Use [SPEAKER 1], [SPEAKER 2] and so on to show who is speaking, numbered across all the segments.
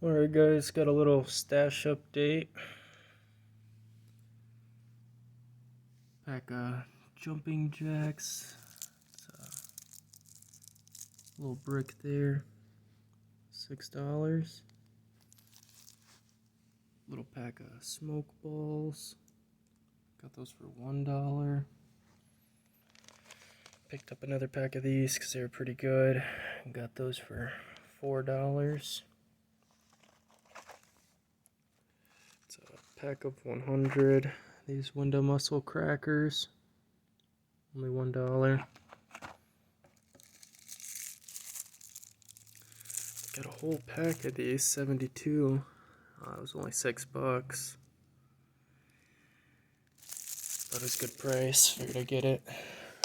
[SPEAKER 1] Alright guys, got a little stash update. Pack of jumping jacks. It's a little brick there. $6. Little pack of smoke balls. Got those for $1. Picked up another pack of these because they were pretty good. Got those for $4. It's a pack of 100. These window muscle crackers. Only $1. Got a whole pack of these, 72. It was only $6. But it was a good price. Figured I'd get it.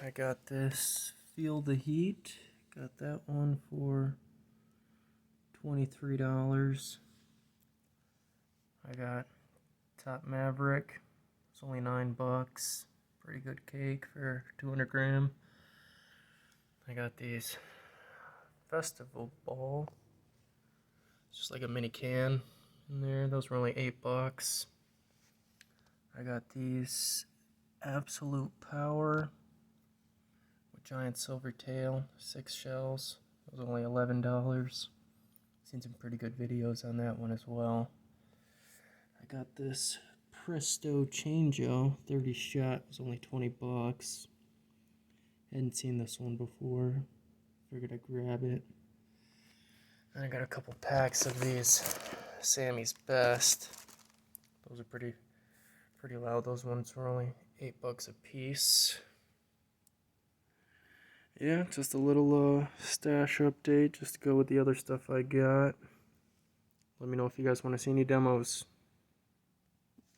[SPEAKER 1] I got this Feel the Heat. Got that one for $23. I got Top Maverick. It's only $9. Pretty good cake for 200 gram. I got these Festival Ball. It's just like a mini can in there. Those were only $8. I got these Absolute Power with giant silver tail, 6 shells. It was only $11. Seen some pretty good videos on that one as well. I got this Presto Changeo 30 shot. It was only $20. Hadn't seen this one before. Figured I'd grab it. And I got a couple packs of these Sammy's Best. Those are pretty loud. Those ones were only $8 a piece. Yeah, just a little stash update just to go with the other stuff I got. Let me know if you guys want to see any demos.